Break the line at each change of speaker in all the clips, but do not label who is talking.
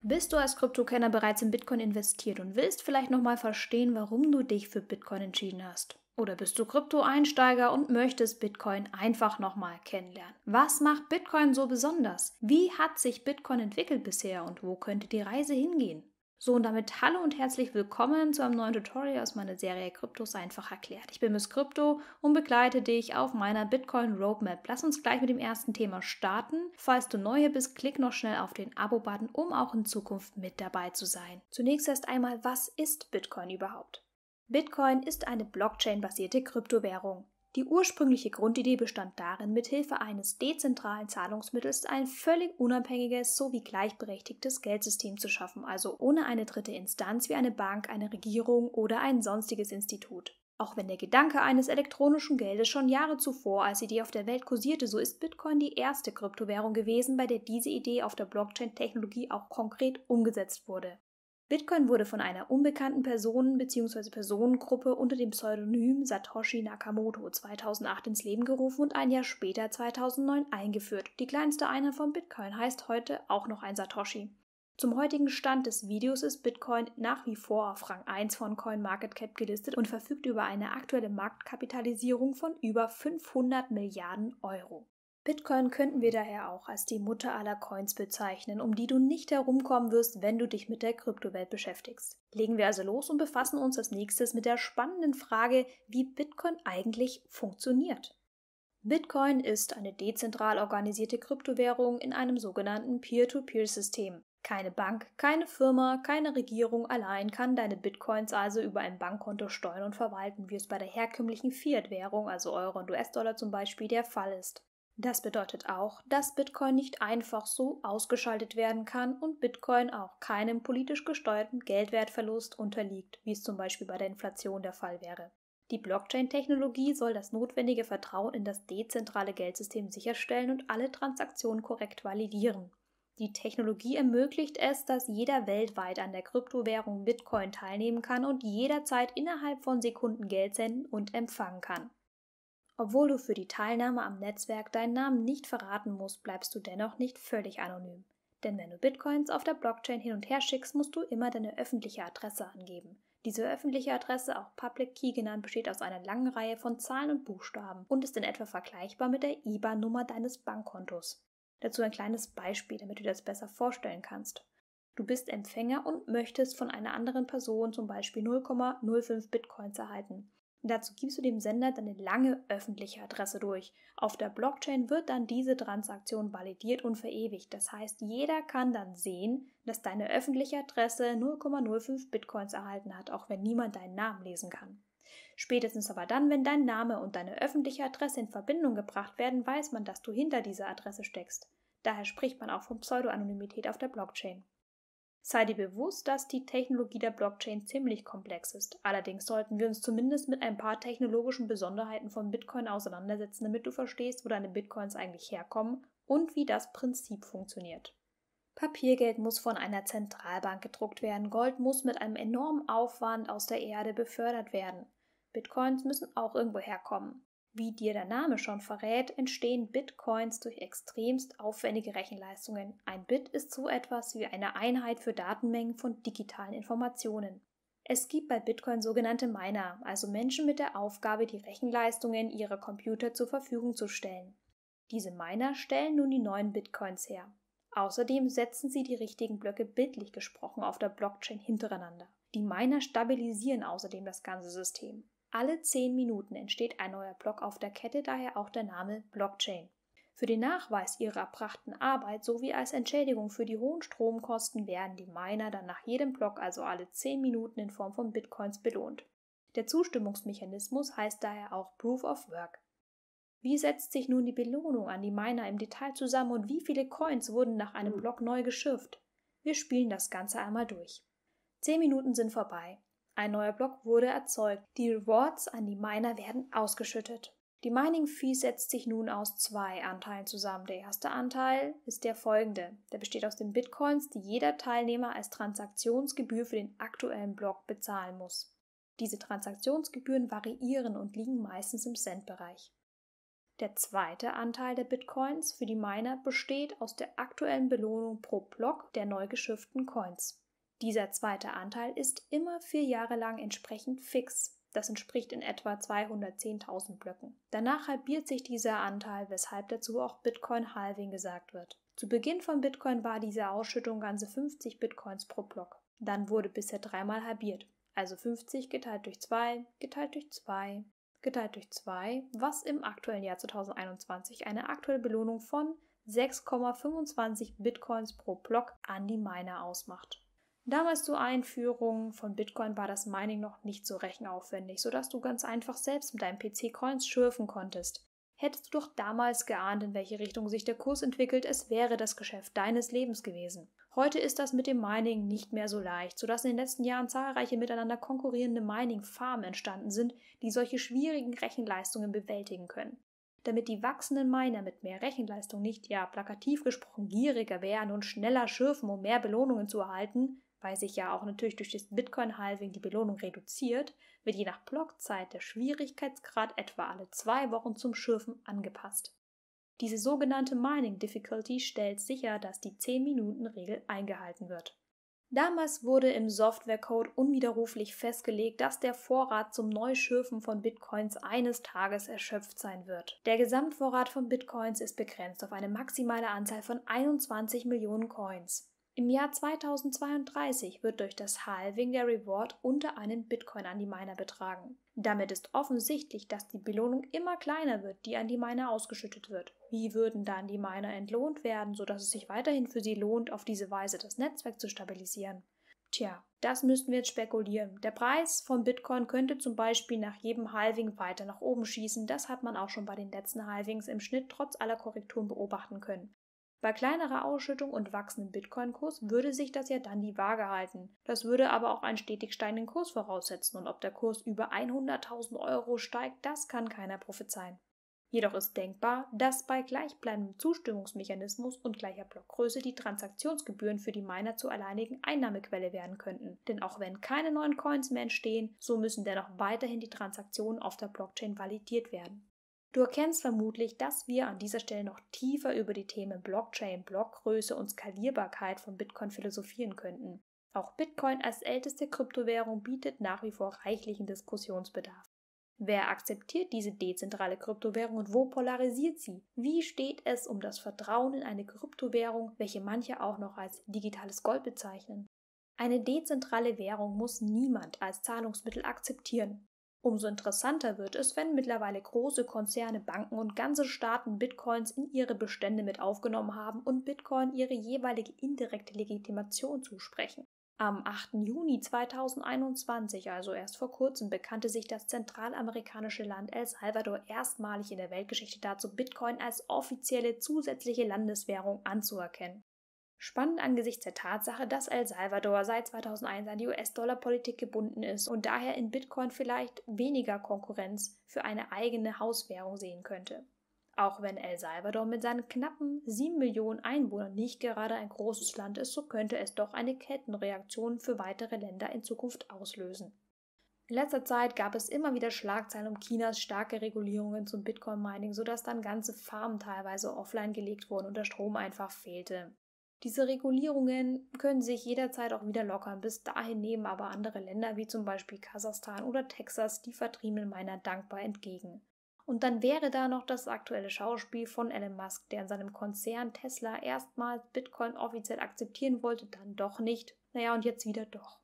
Bist du als Kryptokenner bereits in Bitcoin investiert und willst vielleicht nochmal verstehen, warum du dich für Bitcoin entschieden hast? Oder bist du Krypto-Einsteiger und möchtest Bitcoin einfach nochmal kennenlernen? Was macht Bitcoin so besonders? Wie hat sich Bitcoin entwickelt bisher und wo könnte die Reise hingehen? So, und damit hallo und herzlich willkommen zu einem neuen Tutorial aus meiner Serie Kryptos einfach erklärt. Ich bin Miss Krypto und begleite dich auf meiner Bitcoin Roadmap. Lass uns gleich mit dem ersten Thema starten. Falls du neu hier bist, klick noch schnell auf den Abo-Button, um auch in Zukunft mit dabei zu sein. Zunächst erst einmal, was ist Bitcoin überhaupt? Bitcoin ist eine Blockchain-basierte Kryptowährung. Die ursprüngliche Grundidee bestand darin, mithilfe eines dezentralen Zahlungsmittels ein völlig unabhängiges sowie gleichberechtigtes Geldsystem zu schaffen, also ohne eine dritte Instanz wie eine Bank, eine Regierung oder ein sonstiges Institut. Auch wenn der Gedanke eines elektronischen Geldes schon Jahre zuvor als Idee auf der Welt kursierte, so ist Bitcoin die erste Kryptowährung gewesen, bei der diese Idee auf der Blockchain-Technologie auch konkret umgesetzt wurde. Bitcoin wurde von einer unbekannten Person bzw. Personengruppe unter dem Pseudonym Satoshi Nakamoto 2008 ins Leben gerufen und ein Jahr später 2009 eingeführt. Die kleinste Einheit von Bitcoin heißt heute auch noch ein Satoshi. Zum heutigen Stand des Videos ist Bitcoin nach wie vor auf Rang 1 von CoinMarketCap gelistet und verfügt über eine aktuelle Marktkapitalisierung von über 500 Milliarden Euro. Bitcoin könnten wir daher auch als die Mutter aller Coins bezeichnen, um die du nicht herumkommen wirst, wenn du dich mit der Kryptowelt beschäftigst. Legen wir also los und befassen uns als nächstes mit der spannenden Frage, wie Bitcoin eigentlich funktioniert. Bitcoin ist eine dezentral organisierte Kryptowährung in einem sogenannten Peer-to-Peer-System. Keine Bank, keine Firma, keine Regierung allein kann deine Bitcoins also über ein Bankkonto steuern und verwalten, wie es bei der herkömmlichen Fiat-Währung, also Euro und US-Dollar zum Beispiel, der Fall ist. Das bedeutet auch, dass Bitcoin nicht einfach so ausgeschaltet werden kann und Bitcoin auch keinem politisch gesteuerten Geldwertverlust unterliegt, wie es zum Beispiel bei der Inflation der Fall wäre. Die Blockchain-Technologie soll das notwendige Vertrauen in das dezentrale Geldsystem sicherstellen und alle Transaktionen korrekt validieren. Die Technologie ermöglicht es, dass jeder weltweit an der Kryptowährung Bitcoin teilnehmen kann und jederzeit innerhalb von Sekunden Geld senden und empfangen kann. Obwohl du für die Teilnahme am Netzwerk deinen Namen nicht verraten musst, bleibst du dennoch nicht völlig anonym. Denn wenn du Bitcoins auf der Blockchain hin und her schickst, musst du immer deine öffentliche Adresse angeben. Diese öffentliche Adresse, auch Public Key genannt, besteht aus einer langen Reihe von Zahlen und Buchstaben und ist in etwa vergleichbar mit der IBAN-Nummer deines Bankkontos. Dazu ein kleines Beispiel, damit du dir das besser vorstellen kannst. Du bist Empfänger und möchtest von einer anderen Person zum Beispiel 0,05 Bitcoins erhalten. Dazu gibst du dem Sender deine lange öffentliche Adresse durch. Auf der Blockchain wird dann diese Transaktion validiert und verewigt. Das heißt, jeder kann dann sehen, dass deine öffentliche Adresse 0,05 Bitcoins erhalten hat, auch wenn niemand deinen Namen lesen kann. Spätestens aber dann, wenn dein Name und deine öffentliche Adresse in Verbindung gebracht werden, weiß man, dass du hinter dieser Adresse steckst. Daher spricht man auch von Pseudo-Anonymität auf der Blockchain. Sei dir bewusst, dass die Technologie der Blockchain ziemlich komplex ist. Allerdings sollten wir uns zumindest mit ein paar technologischen Besonderheiten von Bitcoin auseinandersetzen, damit du verstehst, wo deine Bitcoins eigentlich herkommen und wie das Prinzip funktioniert. Papiergeld muss von einer Zentralbank gedruckt werden, Gold muss mit einem enormen Aufwand aus der Erde befördert werden. Bitcoins müssen auch irgendwo herkommen. Wie dir der Name schon verrät, entstehen Bitcoins durch extremst aufwendige Rechenleistungen. Ein Bit ist so etwas wie eine Einheit für Datenmengen von digitalen Informationen. Es gibt bei Bitcoin sogenannte Miner, also Menschen mit der Aufgabe, die Rechenleistungen ihrer Computer zur Verfügung zu stellen. Diese Miner stellen nun die neuen Bitcoins her. Außerdem setzen sie die richtigen Blöcke bildlich gesprochen auf der Blockchain hintereinander. Die Miner stabilisieren außerdem das ganze System. Alle 10 Minuten entsteht ein neuer Block auf der Kette, daher auch der Name Blockchain. Für den Nachweis ihrer erbrachten Arbeit sowie als Entschädigung für die hohen Stromkosten werden die Miner dann nach jedem Block, also alle 10 Minuten, in Form von Bitcoins belohnt. Der Zustimmungsmechanismus heißt daher auch Proof of Work. Wie setzt sich nun die Belohnung an die Miner im Detail zusammen und wie viele Coins wurden nach einem Block neu geschürft? Wir spielen das Ganze einmal durch. 10 Minuten sind vorbei. Ein neuer Block wurde erzeugt. Die Rewards an die Miner werden ausgeschüttet. Die Mining Fee setzt sich nun aus 2 Anteilen zusammen. Der erste Anteil ist der folgende. Der besteht aus den Bitcoins, die jeder Teilnehmer als Transaktionsgebühr für den aktuellen Block bezahlen muss. Diese Transaktionsgebühren variieren und liegen meistens im Centbereich. Der zweite Anteil der Bitcoins für die Miner besteht aus der aktuellen Belohnung pro Block der neu geschürften Coins. Dieser zweite Anteil ist immer 4 Jahre lang entsprechend fix. Das entspricht in etwa 210.000 Blöcken. Danach halbiert sich dieser Anteil, weshalb dazu auch Bitcoin-Halving gesagt wird. Zu Beginn von Bitcoin war diese Ausschüttung ganze 50 Bitcoins pro Block. Dann wurde bisher 3-mal halbiert. Also 50 geteilt durch 2, geteilt durch 2, geteilt durch 2, was im aktuellen Jahr 2021 eine aktuelle Belohnung von 6,25 Bitcoins pro Block an die Miner ausmacht. Damals zur Einführung von Bitcoin war das Mining noch nicht so rechenaufwendig, sodass du ganz einfach selbst mit deinem PC Coins schürfen konntest. Hättest du doch damals geahnt, in welche Richtung sich der Kurs entwickelt, es wäre das Geschäft deines Lebens gewesen. Heute ist das mit dem Mining nicht mehr so leicht, sodass in den letzten Jahren zahlreiche miteinander konkurrierende Mining-Farmen entstanden sind, die solche schwierigen Rechenleistungen bewältigen können. Damit die wachsenden Miner mit mehr Rechenleistung nicht, plakativ gesprochen, gieriger werden und schneller schürfen, um mehr Belohnungen zu erhalten, weil sich ja auch natürlich durch das Bitcoin-Halving die Belohnung reduziert, wird je nach Blockzeit der Schwierigkeitsgrad etwa alle 2 Wochen zum Schürfen angepasst. Diese sogenannte Mining Difficulty stellt sicher, dass die 10-Minuten-Regel eingehalten wird. Damals wurde im Softwarecode unwiderruflich festgelegt, dass der Vorrat zum Neuschürfen von Bitcoins eines Tages erschöpft sein wird. Der Gesamtvorrat von Bitcoins ist begrenzt auf eine maximale Anzahl von 21 Millionen Coins. Im Jahr 2032 wird durch das Halving der Reward unter einen Bitcoin an die Miner betragen. Damit ist offensichtlich, dass die Belohnung immer kleiner wird, die an die Miner ausgeschüttet wird. Wie würden dann die Miner entlohnt werden, sodass es sich weiterhin für sie lohnt, auf diese Weise das Netzwerk zu stabilisieren? Tja, das müssten wir jetzt spekulieren. Der Preis von Bitcoin könnte zum Beispiel nach jedem Halving weiter nach oben schießen. Das hat man auch schon bei den letzten Halvings im Schnitt trotz aller Korrekturen beobachten können. Bei kleinerer Ausschüttung und wachsendem Bitcoin-Kurs würde sich das ja dann die Waage halten. Das würde aber auch einen stetig steigenden Kurs voraussetzen und ob der Kurs über 100.000 Euro steigt, das kann keiner prophezeien. Jedoch ist denkbar, dass bei gleichbleibendem Zustimmungsmechanismus und gleicher Blockgröße die Transaktionsgebühren für die Miner zur alleinigen Einnahmequelle werden könnten. Denn auch wenn keine neuen Coins mehr entstehen, so müssen dennoch weiterhin die Transaktionen auf der Blockchain validiert werden. Du erkennst vermutlich, dass wir an dieser Stelle noch tiefer über die Themen Blockchain, Blockgröße und Skalierbarkeit von Bitcoin philosophieren könnten. Auch Bitcoin als älteste Kryptowährung bietet nach wie vor reichlichen Diskussionsbedarf. Wer akzeptiert diese dezentrale Kryptowährung und wo polarisiert sie? Wie steht es um das Vertrauen in eine Kryptowährung, welche manche auch noch als digitales Gold bezeichnen? Eine dezentrale Währung muss niemand als Zahlungsmittel akzeptieren. Umso interessanter wird es, wenn mittlerweile große Konzerne, Banken und ganze Staaten Bitcoins in ihre Bestände mit aufgenommen haben und Bitcoin ihre jeweilige indirekte Legitimation zusprechen. Am 8. Juni 2021, also erst vor kurzem, bekannte sich das zentralamerikanische Land El Salvador erstmalig in der Weltgeschichte dazu, Bitcoin als offizielle zusätzliche Landeswährung anzuerkennen. Spannend angesichts der Tatsache, dass El Salvador seit 2001 an die US-Dollar-Politik gebunden ist und daher in Bitcoin vielleicht weniger Konkurrenz für eine eigene Hauswährung sehen könnte. Auch wenn El Salvador mit seinen knappen 7 Millionen Einwohnern nicht gerade ein großes Land ist, so könnte es doch eine Kettenreaktion für weitere Länder in Zukunft auslösen. In letzter Zeit gab es immer wieder Schlagzeilen um Chinas starke Regulierungen zum Bitcoin-Mining, sodass dann ganze Farmen teilweise offline gelegt wurden und der Strom einfach fehlte. Diese Regulierungen können sich jederzeit auch wieder lockern. Bis dahin nehmen aber andere Länder wie zum Beispiel Kasachstan oder Texas die vertriebenen Miner dankbar entgegen. Und dann wäre da noch das aktuelle Schauspiel von Elon Musk, der in seinem Konzern Tesla erstmals Bitcoin offiziell akzeptieren wollte, dann doch nicht. Naja, und jetzt wieder doch.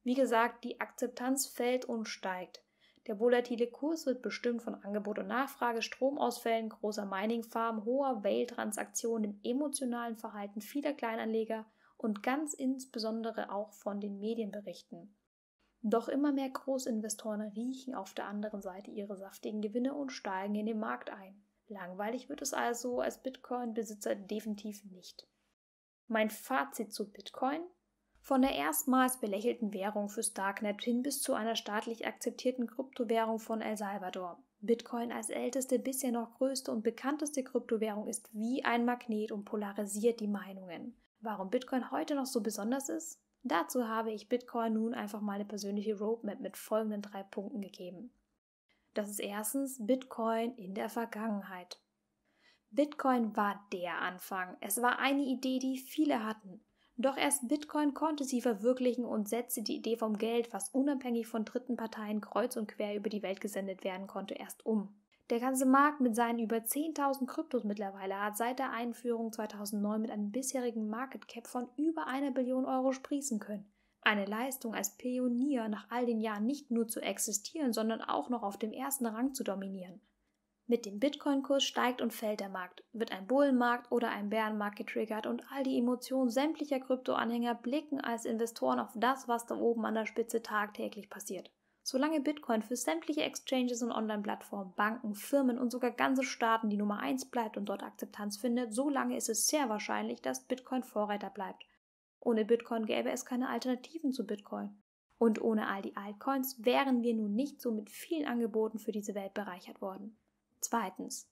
Wie gesagt, die Akzeptanz fällt und steigt. Der volatile Kurs wird bestimmt von Angebot und Nachfrage, Stromausfällen, großer Mining-Farmen, hoher Whale-Transaktionen, dem emotionalen Verhalten vieler Kleinanleger und ganz insbesondere auch von den Medienberichten. Doch immer mehr Großinvestoren riechen auf der anderen Seite ihre saftigen Gewinne und steigen in den Markt ein. Langweilig wird es also als Bitcoin-Besitzer definitiv nicht. Mein Fazit zu Bitcoin? Von der erstmals belächelten Währung fürs Darknet hin bis zu einer staatlich akzeptierten Kryptowährung von El Salvador. Bitcoin als älteste, bisher noch größte und bekannteste Kryptowährung ist wie ein Magnet und polarisiert die Meinungen. Warum Bitcoin heute noch so besonders ist? Dazu habe ich Bitcoin nun einfach mal eine persönliche Roadmap mit folgenden 3 Punkten gegeben. Das ist erstens Bitcoin in der Vergangenheit. Bitcoin war der Anfang. Es war eine Idee, die viele hatten. Doch erst Bitcoin konnte sie verwirklichen und setzte die Idee vom Geld, was unabhängig von dritten Parteien kreuz und quer über die Welt gesendet werden konnte, erst um. Der ganze Markt mit seinen über 10.000 Kryptos mittlerweile hat seit der Einführung 2009 mit einem bisherigen Market Cap von über 1 Billion Euro sprießen können. Eine Leistung, als Pionier nach all den Jahren nicht nur zu existieren, sondern auch noch auf dem ersten Rang zu dominieren. Mit dem Bitcoin-Kurs steigt und fällt der Markt, wird ein Bullenmarkt oder ein Bärenmarkt getriggert und all die Emotionen sämtlicher Krypto-Anhänger blicken als Investoren auf das, was da oben an der Spitze tagtäglich passiert. Solange Bitcoin für sämtliche Exchanges und Online-Plattformen, Banken, Firmen und sogar ganze Staaten die Nummer 1 bleibt und dort Akzeptanz findet, solange ist es sehr wahrscheinlich, dass Bitcoin Vorreiter bleibt. Ohne Bitcoin gäbe es keine Alternativen zu Bitcoin. Und ohne all die Altcoins wären wir nun nicht so mit vielen Angeboten für diese Welt bereichert worden. Zweitens.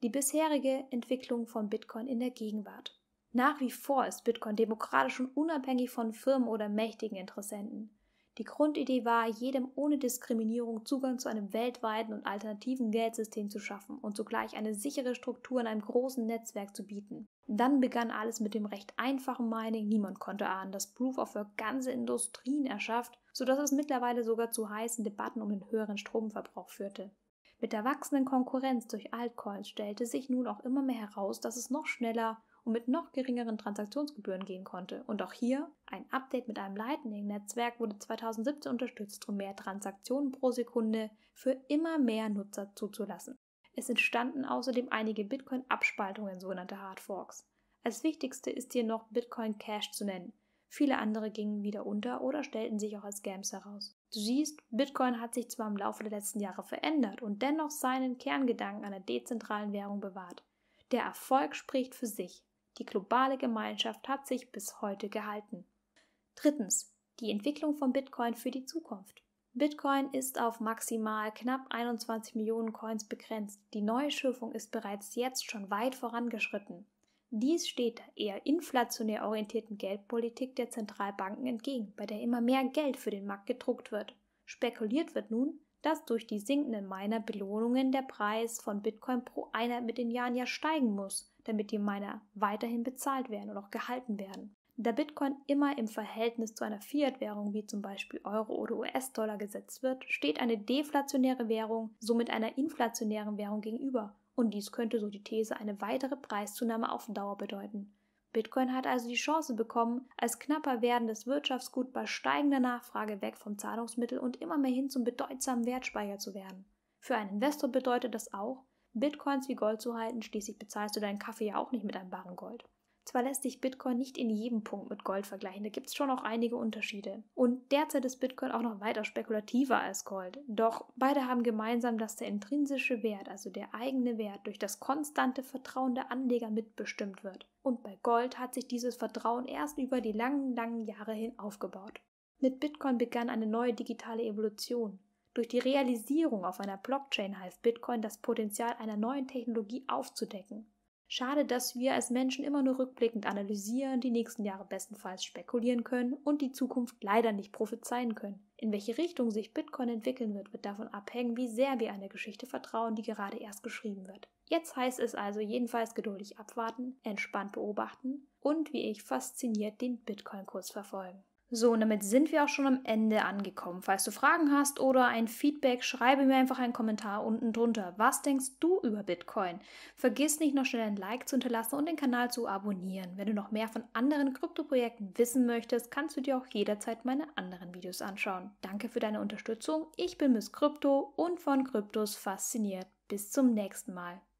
Die bisherige Entwicklung von Bitcoin in der Gegenwart. Nach wie vor ist Bitcoin demokratisch und unabhängig von Firmen oder mächtigen Interessenten. Die Grundidee war, jedem ohne Diskriminierung Zugang zu einem weltweiten und alternativen Geldsystem zu schaffen und zugleich eine sichere Struktur in einem großen Netzwerk zu bieten. Dann begann alles mit dem recht einfachen Mining. Niemand konnte ahnen, dass Proof of Work ganze Industrien erschafft, sodass es mittlerweile sogar zu heißen Debatten um den höheren Stromverbrauch führte. Mit der wachsenden Konkurrenz durch Altcoins stellte sich nun auch immer mehr heraus, dass es noch schneller und mit noch geringeren Transaktionsgebühren gehen konnte. Und auch hier, ein Update mit einem Lightning-Netzwerk wurde 2017 unterstützt, um mehr Transaktionen pro Sekunde für immer mehr Nutzer zuzulassen. Es entstanden außerdem einige Bitcoin-Abspaltungen, sogenannte Hardforks. Als wichtigste ist hier noch Bitcoin Cash zu nennen. Viele andere gingen wieder unter oder stellten sich auch als Scams heraus. Du siehst, Bitcoin hat sich zwar im Laufe der letzten Jahre verändert und dennoch seinen Kerngedanken einer dezentralen Währung bewahrt. Der Erfolg spricht für sich. Die globale Gemeinschaft hat sich bis heute gehalten. Drittens. Die Entwicklung von Bitcoin für die Zukunft. Bitcoin ist auf maximal knapp 21 Millionen Coins begrenzt. Die Neuschöpfung ist bereits jetzt schon weit vorangeschritten. Dies steht der eher inflationär orientierten Geldpolitik der Zentralbanken entgegen, bei der immer mehr Geld für den Markt gedruckt wird. Spekuliert wird nun, dass durch die sinkenden Miner-Belohnungen der Preis von Bitcoin pro Einheit mit den Jahren ja steigen muss, damit die Miner weiterhin bezahlt werden und auch gehalten werden. Da Bitcoin immer im Verhältnis zu einer Fiat-Währung wie zum Beispiel Euro oder US-Dollar gesetzt wird, steht eine deflationäre Währung somit einer inflationären Währung gegenüber. Und dies könnte, so die These, eine weitere Preiszunahme auf Dauer bedeuten. Bitcoin hat also die Chance bekommen, als knapper werdendes Wirtschaftsgut bei steigender Nachfrage weg vom Zahlungsmittel und immer mehr hin zum bedeutsamen Wertspeicher zu werden. Für einen Investor bedeutet das auch, Bitcoins wie Gold zu halten, schließlich bezahlst du deinen Kaffee ja auch nicht mit einem Barren Gold. Zwar lässt sich Bitcoin nicht in jedem Punkt mit Gold vergleichen, da gibt es schon auch einige Unterschiede. Und derzeit ist Bitcoin auch noch weiter spekulativer als Gold. Doch beide haben gemeinsam, dass der intrinsische Wert, also der eigene Wert, durch das konstante Vertrauen der Anleger mitbestimmt wird. Und bei Gold hat sich dieses Vertrauen erst über die langen Jahre hin aufgebaut. Mit Bitcoin begann eine neue digitale Evolution. Durch die Realisierung auf einer Blockchain half Bitcoin das Potenzial einer neuen Technologie aufzudecken. Schade, dass wir als Menschen immer nur rückblickend analysieren, die nächsten Jahre bestenfalls spekulieren können und die Zukunft leider nicht prophezeien können. In welche Richtung sich Bitcoin entwickeln wird, wird davon abhängen, wie sehr wir einer Geschichte vertrauen, die gerade erst geschrieben wird. Jetzt heißt es also jedenfalls geduldig abwarten, entspannt beobachten und, wie ich, fasziniert den Bitcoin-Kurs verfolgen. So, und damit sind wir auch schon am Ende angekommen. Falls du Fragen hast oder ein Feedback, schreibe mir einfach einen Kommentar unten drunter. Was denkst du über Bitcoin? Vergiss nicht, noch schnell ein Like zu hinterlassen und den Kanal zu abonnieren. Wenn du noch mehr von anderen Kryptoprojekten wissen möchtest, kannst du dir auch jederzeit meine anderen Videos anschauen. Danke für deine Unterstützung. Ich bin Miss Krypto und von Kryptos fasziniert. Bis zum nächsten Mal.